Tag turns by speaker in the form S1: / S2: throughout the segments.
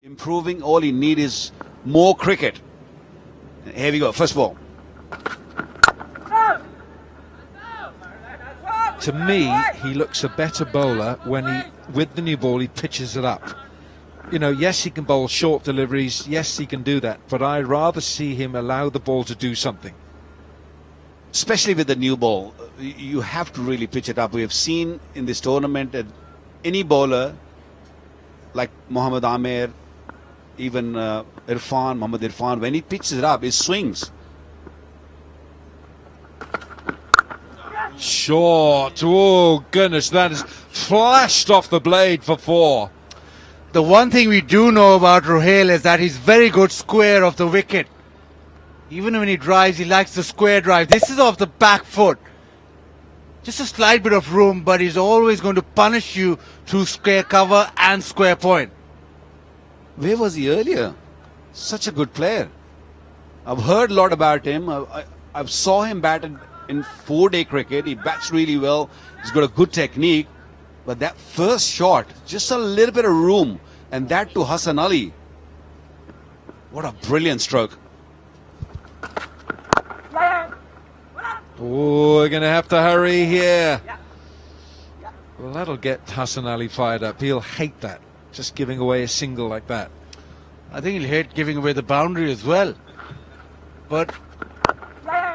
S1: Improving, all he need is more cricket. Here we go, first ball.
S2: To me, he looks a better bowler when with the new ball, he pitches it up. You know, yes, he can bowl short deliveries. Yes, he can do that. But I'd rather see him allow the ball to do something.
S1: Especially with the new ball, you have to really pitch it up. We have seen in this tournament that any bowler, like Mohammad Amir, even Mohammad Irfan, when he pitches it up, it swings.
S2: Short. Oh, goodness, that is flashed off the blade for 4.
S3: The one thing we do know about Ruhail is that he's very good square of the wicket. Even when he drives, he likes the square drive. This is off the back foot. Just a slight bit of room, but he's always going to punish you through square cover and square point.
S1: Where was he earlier? Such a good player. I've heard a lot about him. I've saw him bat in 4-day cricket. He bats really well. He's got a good technique. But that first shot, just a little bit of room, and that to Hassan Ali. What a brilliant stroke.
S2: Oh, we're going to have to hurry here. Well, that'll get Hassan Ali fired up. He'll hate that, just giving away a single like that.
S3: I think he'll hate giving away the boundary as well. But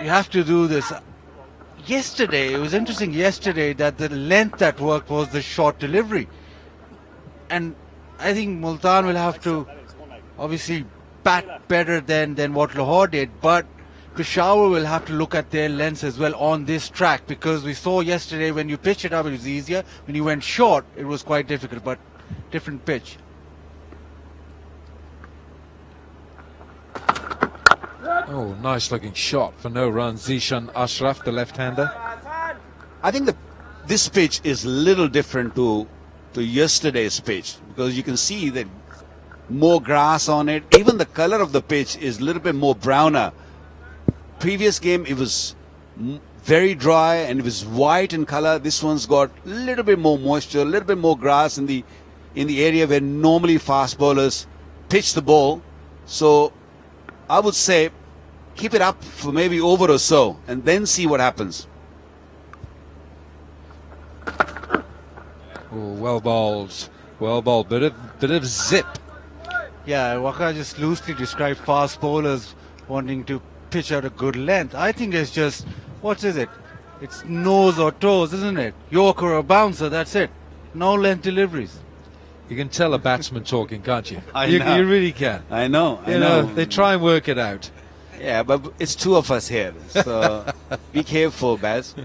S3: you have to do this. Yesterday, it was interesting yesterday that the length that worked was the short delivery. And I think Multan will have to obviously bat better than what Lahore did, but Peshawar will have to look at their lengths as well on this track, because we saw yesterday when you pitched it up it was easier, when you went short it was quite difficult, but different pitch.
S2: Oh, nice looking shot for no runs. Zishan Ashraf, the left-hander.
S1: I think this pitch is a little different to yesterday's pitch, because you can see that more grass on it. Even the color of the pitch is a little bit more browner. Previous game it was very dry and it was white in color. This one's got a little bit more moisture, a little bit more grass in the area where normally fast bowlers pitch the ball. So I would say keep it up for maybe over or so and then see what happens.
S2: Oh, well bowled. Well bowled. Bit of zip.
S3: Yeah, Waka just loosely described fast bowlers wanting to pitch out a good length. I think it's just, what is it? It's nose or toes, isn't it? Yorker or bouncer, that's it. No length deliveries.
S2: You can tell a batsman talking, can't you?
S1: You
S2: You really can.
S1: I know.
S2: They try and work it out.
S1: Yeah, but it's two of us here, so be careful, Baz.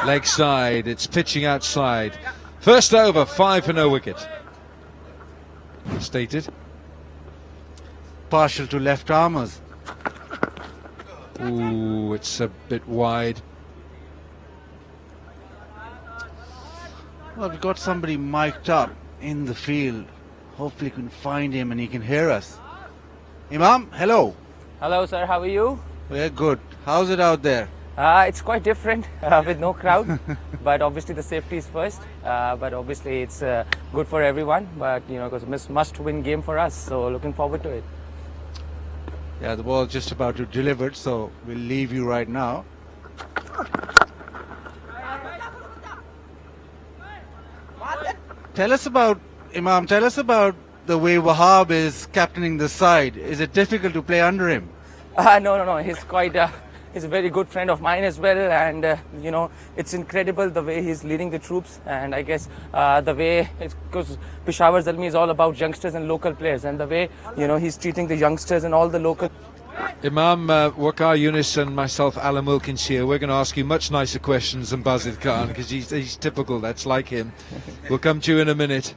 S2: Leg side, it's pitching outside. First over, 5 for no wicket. Stated.
S3: Partial to left armers.
S2: Ooh, it's a bit wide.
S3: Well, we've got somebody mic'd up in the field. Hopefully we can find him and he can hear us. Imam, hello.
S4: Hello sir, how are you?
S3: We're good. How's it out there?
S4: It's quite different with no crowd, but obviously the safety is first. But obviously it's good for everyone. But you know, because it's must-win game for us, so looking forward to it.
S3: Yeah, the ball's just about to deliver, so we'll leave you right now. Tell us about, Imam, tell us about the way Wahab is captaining the side. Is it difficult to play under him?
S4: No. He's quite. He's a very good friend of mine as well, and you know, it's incredible the way he's leading the troops. And I guess the way, because Peshawar Zalmi is all about youngsters and local players, and the way he's treating the youngsters and all the local.
S2: Imam, Waqar Yunus and myself, Alan Wilkins here, we're going to ask you much nicer questions than Bazid Khan, because he's typical, that's like him. We'll come to you in a minute.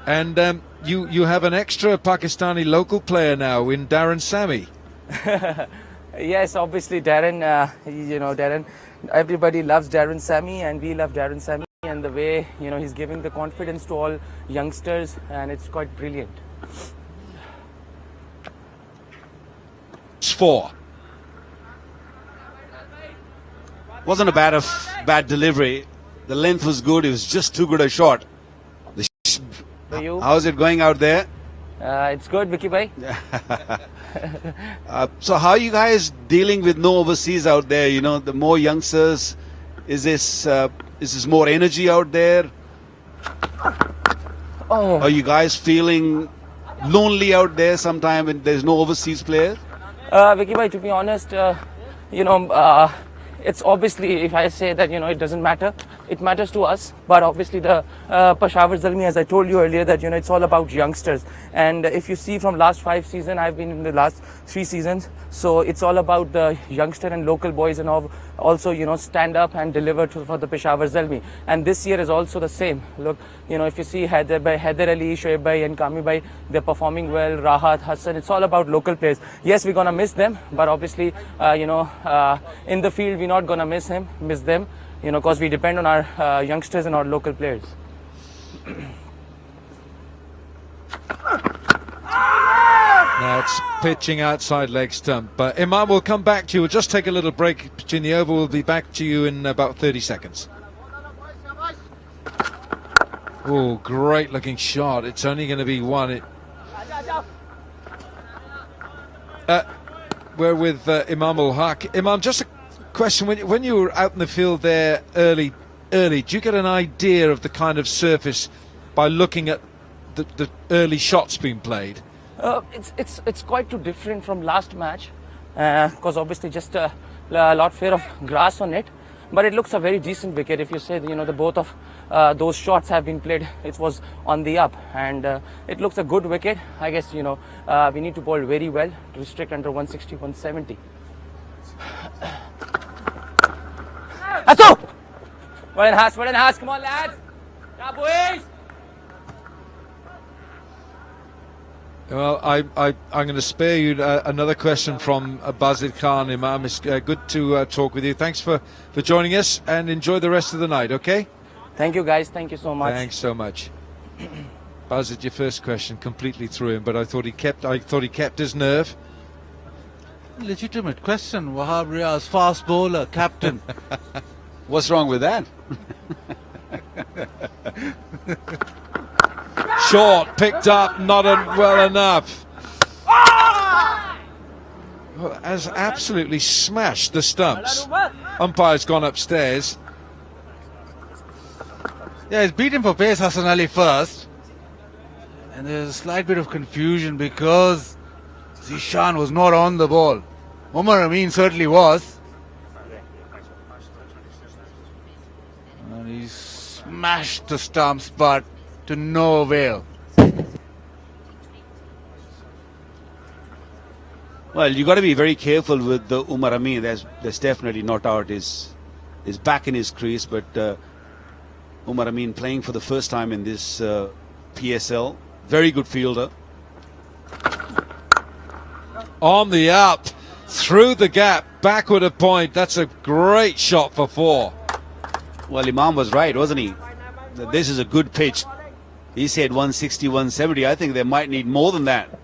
S2: And you have an extra Pakistani local player now in Darren Sami.
S4: Yes, obviously Darren, Darren, everybody loves Darren Sami and we love Darren Sami, and the way he's giving the confidence to all youngsters, and it's quite brilliant.
S2: It's 4.
S1: Wasn't a bad delivery. The length was good. It was just too good a shot.
S4: For you,
S1: How's it going out there?
S4: it's good, Vicky bhai.
S1: So how are you guys dealing with no overseas out there? You know, the more youngsters, is this more energy out there?
S4: Oh,
S1: Are you guys feeling lonely out there sometime when there's no overseas players?
S4: Vicky bhai, to be honest, it's obviously, if I say that, it doesn't matter, it matters to us. But obviously the Peshawar Zalmi, as I told you earlier, that, it's all about youngsters. And if you see from last 5 seasons, I've been in the last 3 seasons. So it's all about the youngster and local boys and all, also, stand up and deliver for the Peshawar Zalmi. And this year is also the same. Look, if you see Haider Ali, Shoaib bhai and Kami bhai, they're performing well. Rahat, Hassan, it's all about local players. Yes, we're going to miss them, but obviously, in the field, we're not going to miss them, because we depend on our youngsters and our local players.
S2: That's pitching outside leg stump. But Imam, we'll come back to you. We'll just take a little break between the over. We'll be back to you in about 30 seconds. Oh, great looking shot. It's only going to be one. We're with Imam Ul-Haq. Imam, just a question. When you were out in the field there early, do you get an idea of the kind of surface by looking at the early shots being played?
S4: It's quite too different from last match, because obviously just a lot fair of grass on it. But it looks a very decent wicket. If you say, the both of those shots have been played, it was on the up, and it looks a good wicket. I guess, we need to bowl very well to restrict under 160, 170. Aso! Well enhanced, come on lads! Yeah, boys!
S2: Well, I'm going to spare you another question from Bazid Khan. Imam, it's good to talk with you. Thanks for joining us, and enjoy the rest of the night, okay?
S4: Thank you, guys. Thank you so much.
S2: Thanks so much. Bazid, your first question completely threw him, but I thought he kept his nerve.
S3: Legitimate question. Wahab Riaz, fast bowler, captain.
S1: What's wrong with that?
S2: Short, picked up, not well enough. Well, has absolutely smashed the stumps. Umpire's gone upstairs.
S3: Yeah, he's beaten for pace, Hassan Ali first. And there's a slight bit of confusion because Zishan was not on the ball. Umar Amin certainly was. And he smashed the stumps, but to no avail.
S1: Well, you got to be very careful with the Umar Amin. There's definitely not out. Is back in his crease, but Umar Amin playing for the first time in this PSL. Very good fielder.
S2: On the up, through the gap, backward a point. That's a great shot for 4.
S1: Well, Imam was right, wasn't he? This is a good pitch. He said 160, 170. I think they might need more than that.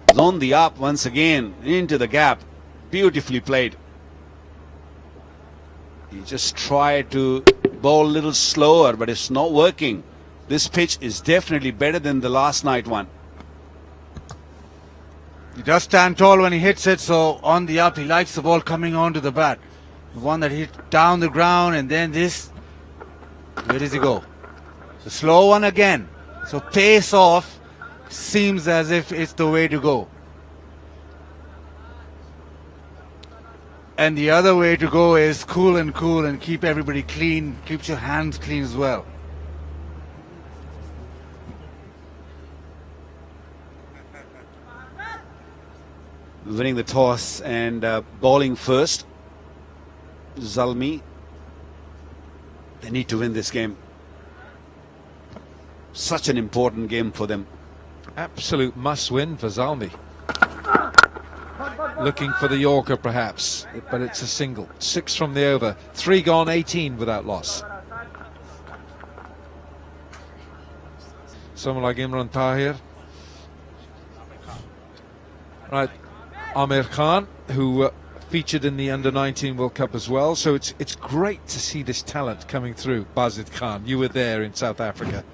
S1: It's on the up once again, into the gap. Beautifully played. He just tried to bowl a little slower, but it's not working. This pitch is definitely better than the last night one.
S3: He does stand tall when he hits it, so on the up, he likes the ball coming onto the bat. The one that hit down the ground, and then this. Where does he go? The slow one again. So pace off seems as if it's the way to go. And the other way to go is cool and keep everybody clean. Keep your hands clean as well.
S1: Winning the toss and bowling first. Zalmi. They need to win this game. Such an important game for them.
S2: Absolute must win for Zalmi. Looking for the Yorker perhaps, but it's a single. 6 from the over. 3 gone, 18 without loss. Someone like Imran Tahir. Right, Amir Khan, who featured in the Under-19 World Cup as well. So it's great to see this talent coming through. Bazid Khan, you were there in South Africa.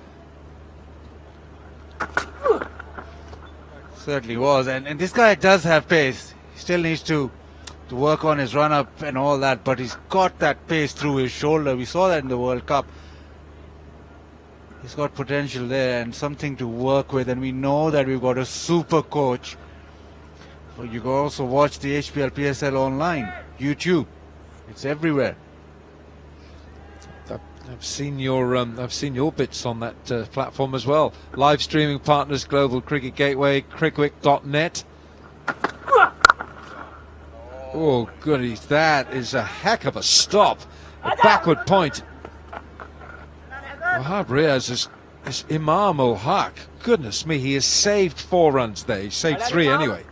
S3: Certainly was, and this guy does have pace. He still needs to work on his run-up and all that, but he's got that pace through his shoulder. We saw that in the World Cup. He's got potential there and something to work with, and we know that we've got a super coach. But you can also watch the HBL PSL online, YouTube. It's everywhere.
S2: I've seen your bits on that platform as well. Live streaming partners: Global Cricket Gateway, crickwick.net. Oh goodies, that is a heck of a stop. A backward point. Wahab Riaz is Imam ul Haq. Goodness me, he has saved 4 runs there. He saved 3 anyway.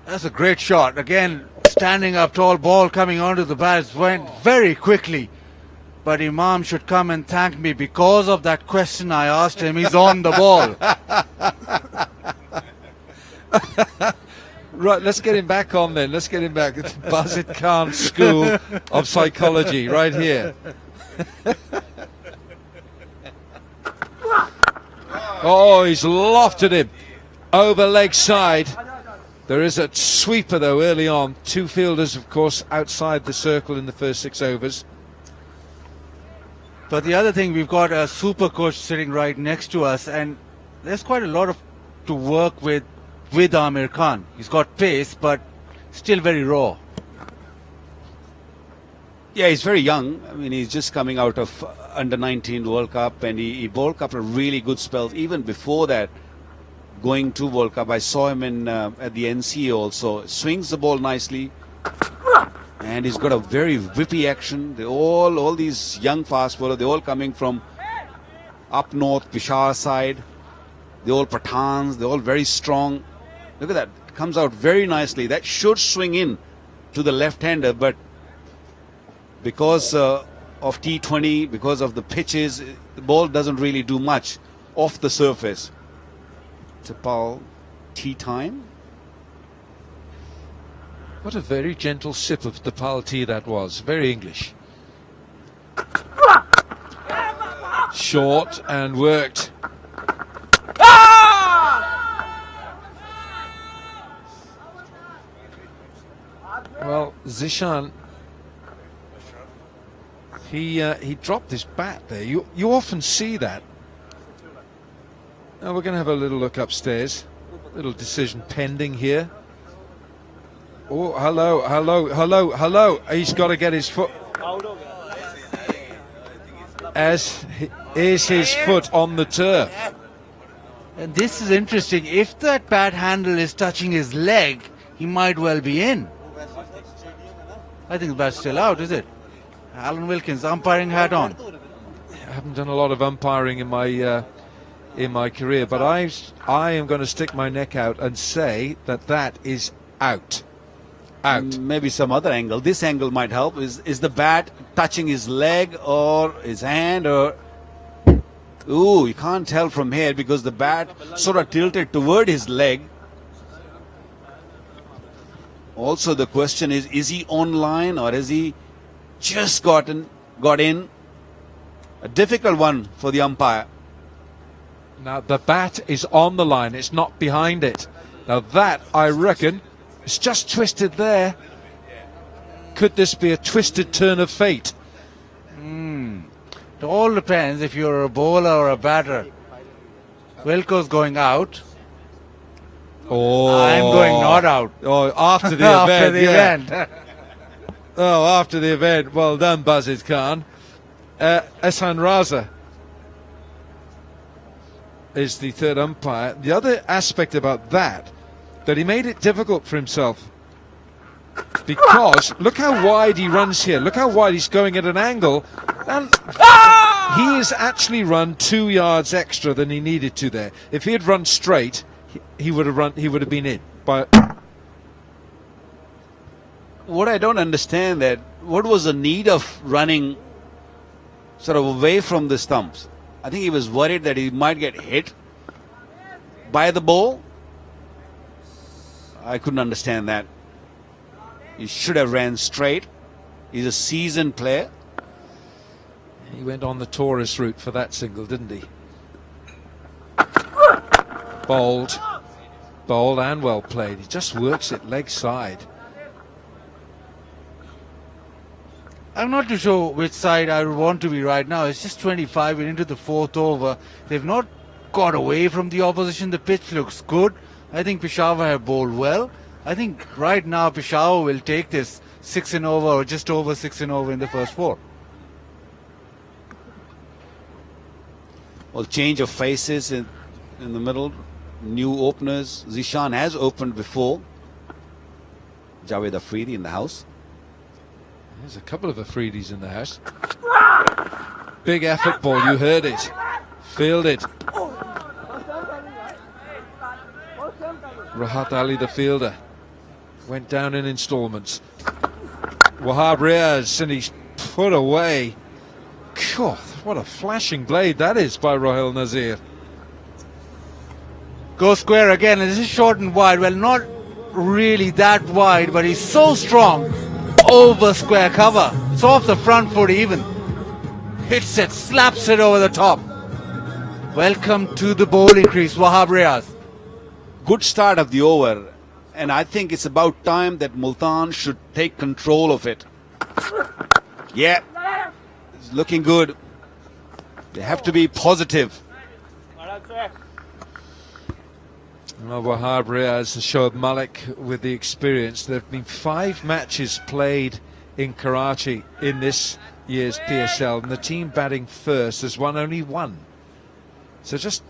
S3: That's a great shot. Again, standing up tall, ball coming onto the bat, went very quickly. But Imam should come and thank me because of that question I asked him. He's on the ball.
S2: Right, let's get him back on then. Let's get him back. It's Bazid Khan School of Psychology right here. Oh, he's lofted him over leg side. There is a sweeper though early on. 2 fielders, of course, outside the circle in the first 6 overs.
S3: But the other thing, we've got a super coach sitting right next to us, and there's quite a lot to work with Amir Khan. He's got pace, but still very raw.
S1: Yeah, he's very young. I mean, he's just coming out of Under-19 World Cup, and he bowled a couple of really good spells even before that. Going to World Cup, I saw him in at the NCA also. Swings the ball nicely, and he's got a very whippy action. They all these young fast bowlers, they're all coming from up north, Peshawar side. They're all Pathans. They're all very strong. Look at that, it comes out very nicely. That should swing in to the left-hander, but because of T20, because of the pitches, the ball doesn't really do much off the surface. Tapal, tea time.
S2: What a very gentle sip of the Tapal tea that was. Very English. Short and worked. Well, Zishan, he dropped his bat there. You often see that. Now we're going to have a little look upstairs. Little decision pending here. Oh, hello. He's got to get his foot. Is his foot on the turf?
S3: And this is interesting. If that bat handle is touching his leg, he might well be in. I think the bat's still out, is it? Alan Wilkins, umpiring hat on.
S2: I haven't done a lot of umpiring in my career, but I am going to stick my neck out and say that is out. Out.
S1: Maybe some other angle. This angle might help. Is the bat touching his leg or his hand, or... Ooh, you can't tell from here because the bat sort of tilted toward his leg. Also, the question is he on line or has he just got in? A difficult one for the umpire.
S2: Now, the bat is on the line. It's not behind it. Now, that, I reckon, is just twisted there. Could this be a twisted turn of fate?
S3: It all depends if you're a bowler or a batter. Wilco's going out.
S2: Oh,
S3: I'm going not out.
S2: Oh, after the
S3: After
S2: event.
S3: the
S2: Yeah.
S3: event.
S2: Oh, after the event. Well done, Bazid Khan. Ehsan Raza is the third umpire. The other aspect about that he made it difficult for himself. Because look how wide he runs here. Look how wide he's going at an angle. And he has actually run 2 yards extra than he needed to there. If he had run straight, he would have been in. But
S1: What I don't understand that, what was the need of running sort of away from the stumps? I think he was worried that he might get hit by the ball. I couldn't understand that. He should have ran straight. He's a seasoned player.
S2: He went on the tourist route for that single, didn't he? Bowled and well played. He just works it leg side.
S3: I'm not too sure which side I would want to be right now. It's just 25 and into the fourth over. They've not got away from the opposition. The pitch looks good. I think Peshawar have bowled well. I think right now Peshawar will take this 6 and over or just over 6 and over in the first 4.
S1: Well, change of faces in the middle. New openers. Zishan has opened before. Javed Afridi in the house.
S2: There's a couple of Afridis in the house. Big effort ball, you heard it. Fielded. Rahat Ali, the fielder, went down in installments. Wahab Riaz, and he's put away. God, what a flashing blade that is by Rohil Nazir.
S3: Go square again. This is short and wide. Well, not really that wide, but he's so strong. Over square cover. It's off the front foot even. Hits it, slaps it over the top. Welcome to the bowling crease, Wahab Riaz.
S1: Good start of the over, and I think it's about time that Multan should take control of it. Yeah, it's looking good. They have to be positive.
S2: Well, Wahab Riaz has showed Malik with the experience. There have been 5 matches played in Karachi in this year's PSL, and the team batting first has won only 1. So just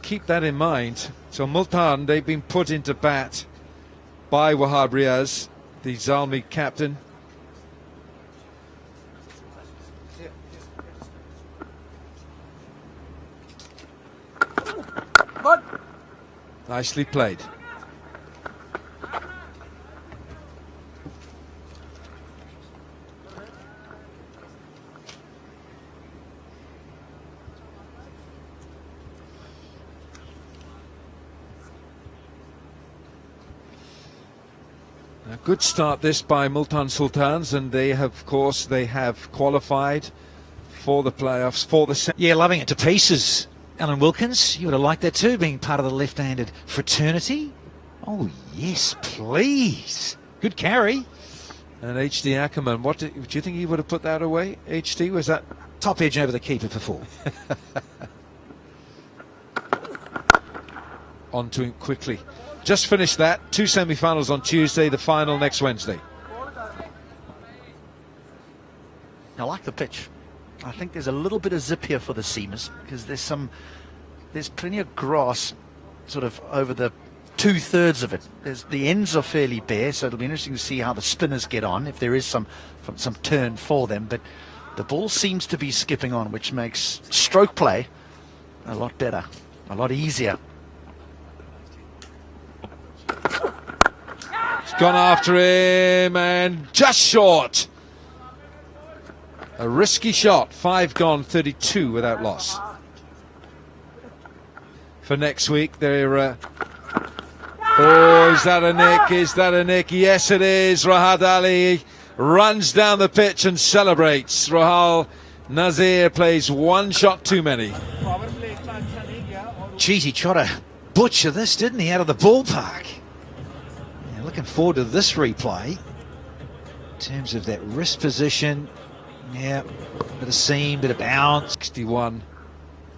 S2: keep that in mind. So Multan, they've been put into bat by Wahab Riaz, the Zalmi captain. Nicely played. A good start this by Multan Sultans, and they have, of course, they have qualified for the playoffs for the.
S5: Yeah, loving it to pieces. Alan Wilkins, you would have liked that too, being part of the left-handed fraternity. Oh, yes, please. Good carry.
S2: And HD Ackerman, what do you think he would have put that away? HD, was that?
S5: Top edge over the keeper for 4.
S2: On to him quickly. Just finished that. 2 semi-finals on Tuesday, the final next Wednesday.
S5: I like the pitch. I think there's a little bit of zip here for the seamers because there's plenty of grass sort of over the 2/3 of it. The ends are fairly bare, so it'll be interesting to see how the spinners get on, if there is some turn for them. But the ball seems to be skipping on, which makes stroke play a lot better, a lot easier.
S2: He's gone after him and just short. A risky shot. 5 gone, 32 without loss. For next week, they're. Oh, is that a nick? Is that a nick? Yes, it is. Rahat Ali runs down the pitch and celebrates. Rohil Nazir plays 1 shot too many.
S5: Geez, he tried to butcher this, didn't he, out of the ballpark? Yeah, looking forward to this replay. In terms of that wrist position, yeah, bit of seam, bit of bounce.
S2: 61.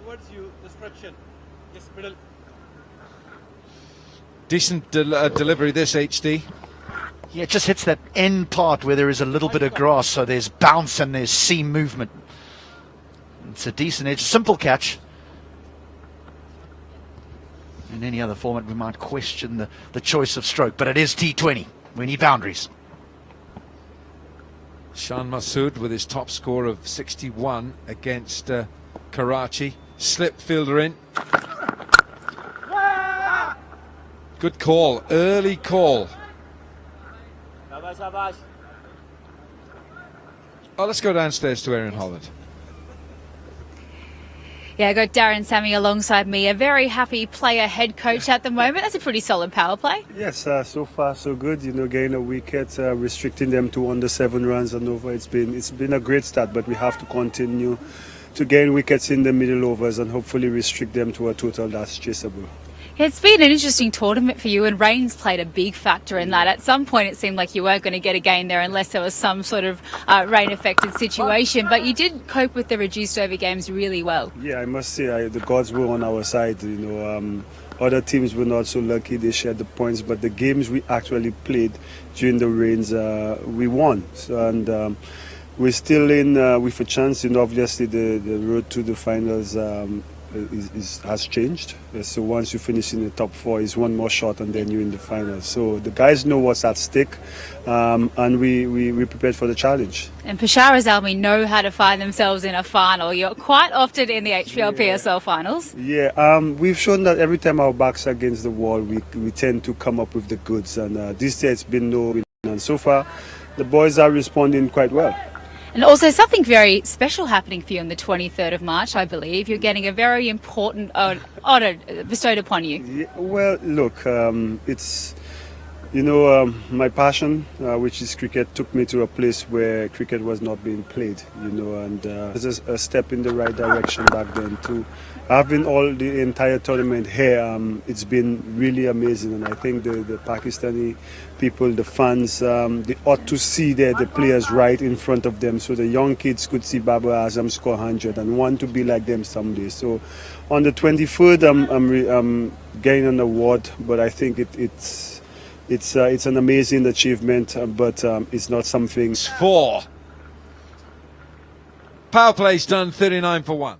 S6: Towards you, destruction. Yes, middle.
S2: Decent delivery this, HD.
S5: Yeah, it just hits that end part where there is a little bit of grass, so there's bounce and there's seam movement. It's a decent edge, simple catch. In any other format, we might question the choice of stroke, but it is T20. We need boundaries.
S2: Shan Masood with his top score of 61 against Karachi. Slip fielder in. Good call, early call. Oh, let's go downstairs to Aaron Holland.
S7: Yeah, I got Darren Sammy alongside me, a very happy player head coach at the moment. That's a pretty solid power play.
S8: Yes, so far so good. You know, getting a wicket, restricting them to under 7 runs and over. It's been a great start, but we have to continue to gain wickets in the middle overs and hopefully restrict them to a total that's chaseable.
S7: It's been an interesting tournament for you, and rain's played a big factor in that. At some point, it seemed like you weren't going to get a game there unless there was some sort of rain-affected situation. But you did cope with the reduced over games really well.
S8: Yeah, I must say the gods were on our side. You know, other teams were not so lucky; they shared the points. But the games we actually played during the rains, we won. So, we're still in with a chance. You know, obviously the road to the finals has changed. So once you finish in the top 4, it's one more shot and then you're in the finals. So the guys know what's at stake, and we prepared for the challenge.
S7: And Peshawar's Army know how to find themselves in a final. You're quite often in the HBL PSL finals.
S8: Yeah, we've shown that every time our backs are against the wall, we tend to come up with the goods. And this year it's been no win. And so far, the boys are responding quite well.
S7: And also something very special happening for you on the 23rd of March, I believe. You're getting a very important honour bestowed upon you.
S8: Yeah, well, look, it's, you know, my passion, which is cricket, took me to a place where cricket was not being played, you know, and it's a step in the right direction back then too. Having all the entire tournament here, it's been really amazing, and I think the Pakistani people, the fans, they ought to see the players right in front of them, so the young kids could see Babar Azam score 100 and want to be like them someday. So on the 23rd, I'm getting an award, but I think it's an amazing achievement, but it's not something.
S2: 4. Power play's done 39 for 1.